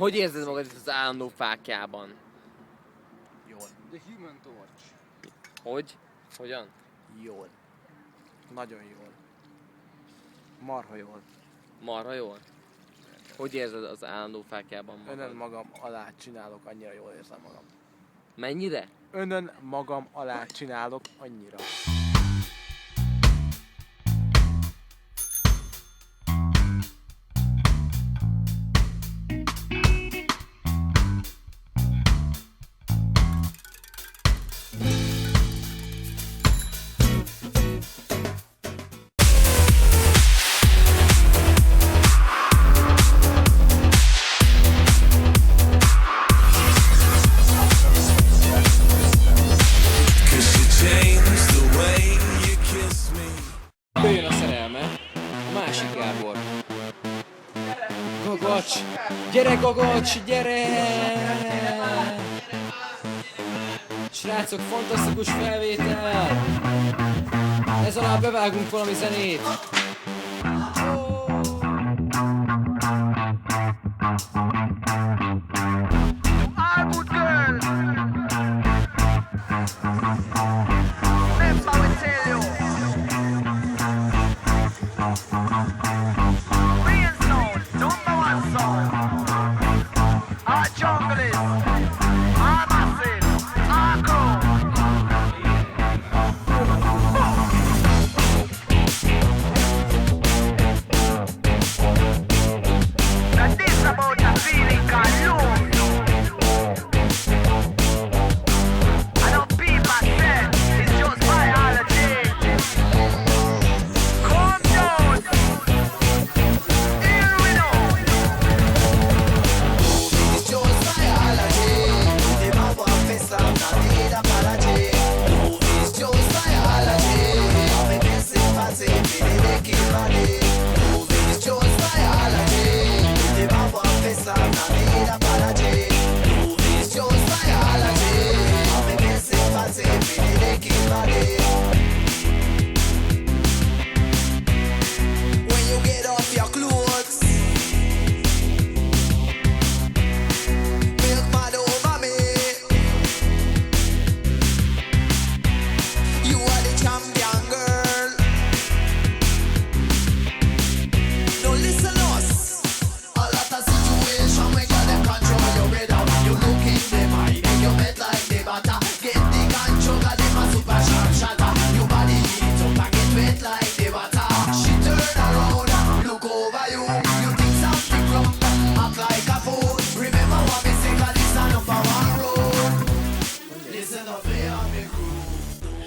Hogy érzed magad itt az állandó fákjában? Jól. The Human Torch. Hogy? Hogyan? Jól. Nagyon jól. Marha jól. Marha jól? Hogy érzed az állandó fákjában magad? Önön magam alá csinálok, annyira jól érzem magam. Mennyire? Önön magam alá csinálok, annyira. Jöjjön a szerelme, a másik Gábor. Gogocs! Gyere Gogocs, gyere! Srácok, fantasztikus felvétel! Ez alá bevágunk valami zenét!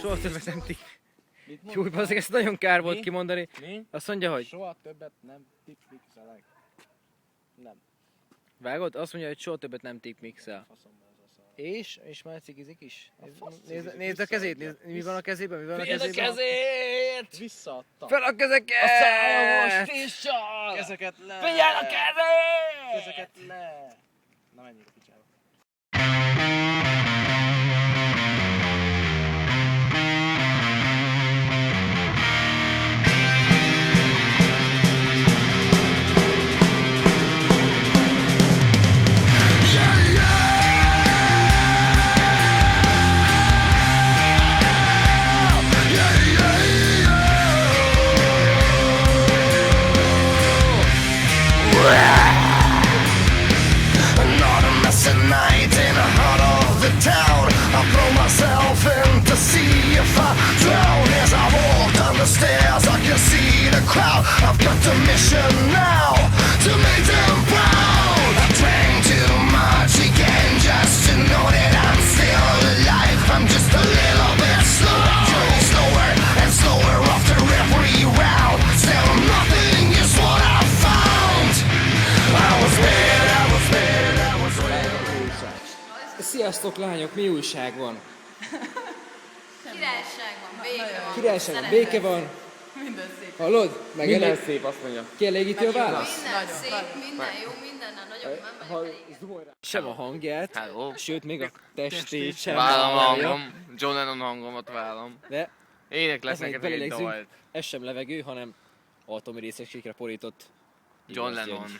Soha többet nem tik. Jó, azért ezt nagyon kár volt kimondani. Mi? Azt mondja, hogy... Soha többet nem tipmixelek. Nem. Vágod? Azt mondja, hogy soha többet nem tipmixel. Faszomban ez a szar. És már cigizik is? Nézd a kezét, mi van a kezében? Mi van a Féld a kezében? kezét! Visszaadta. Fel a kezeket! A számos fissal! Kezeket le! Figyelj a kezét! Kezeket le! Na menjünk a picsába. Night in the heart of the town, I throw myself in to see if I drown. As I walk down the stairs, I can see the crowd. I've got a mission now to make them proud. I drank too much again just to know that I'm still alive. I'm just a little bit slower, going slower and slower after every round. Still nothing is what I found. I was bad, I was bad, I was bad. Sziasztok lányok, mi újság van? Királyság van, béke van. Királyság van, szeretet. béke van. Minden szép. Hallod? Minden szép, azt mondja. Kielégíti a válasz? Minden Nagyon, szép, nagyon. minden jó, mindennel nagyobb nem vagyok elég. Sem a hangját, Hello. sőt még a testét sem. Vállom a hallja. hangom, John Lennon hangomat vállom. De Éneklek ezen neked egy belelegzünk, dalt. ez sem levegő, hanem atomi részecskére porított. John igaz Lennon. gyöngy.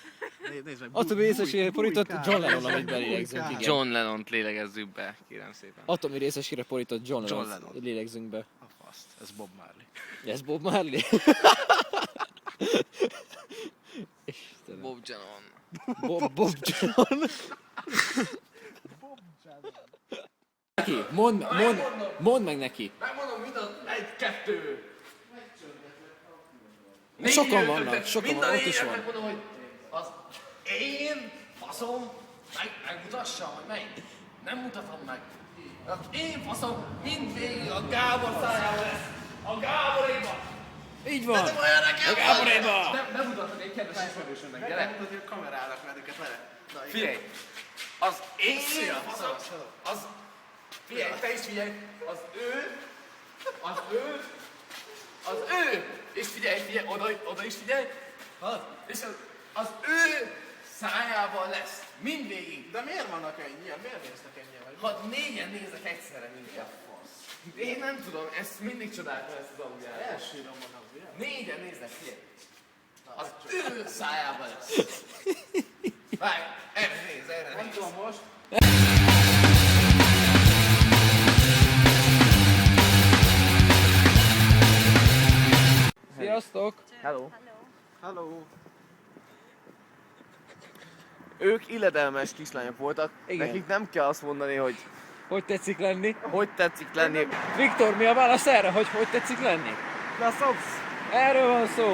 Nézd meg. Attól mi részességre borított John Lennon, amit belélegzünk, igen. John Lennont lélegezzük be, kérem szépen. Attól mi részességre borított John John Lennon, Lennon. lélegzünk be. A faszt, ez Bob Marley. Ez Bob Marley? Istenem. Bob Janon. Bob John. Neki, mondd meg neki. Megmondom, mit az? 1, 2. Sokan vannak, ott is van. Megmondom, hogy az én faszom megmutassam, hogy melyik. Nem mutatom meg. Az én faszom mindvégig a Gábor szájában lesz. A Gáboréba. Így van. Nem olyan nekem. A Gáboréba. Nem mutatok egy kedves ismerősömnek, gyere. Megmutatja a kamerának velüket vele. Figyelj. Az én faszom. Az... Figyelj, te is figyelj. Az ő. És figyelj, oda is figyelj. És az ő szájában lesz. Mindvégig. De miért vannak ennyien? Miért néztek ennyien? Ha négyen nézek egyszerre minket. Én nem tudom, ezt mindig csodáltam ezt az audiát. Elsírom magam, ugye? Négyen néznek, figyelj. Az ő szájában lesz. Várj, erre néz. Hogy tudom most? Sziasztok. Hello. Hello. Ők illedelmes kislányok voltak. Igen. Nekik nem kell azt mondani, hogy Hogy tetszik lenni? hogy tetszik lenni. Viktor, mi a válasz erre, hogy tetszik lenni? Na szopsz! Erről van szó.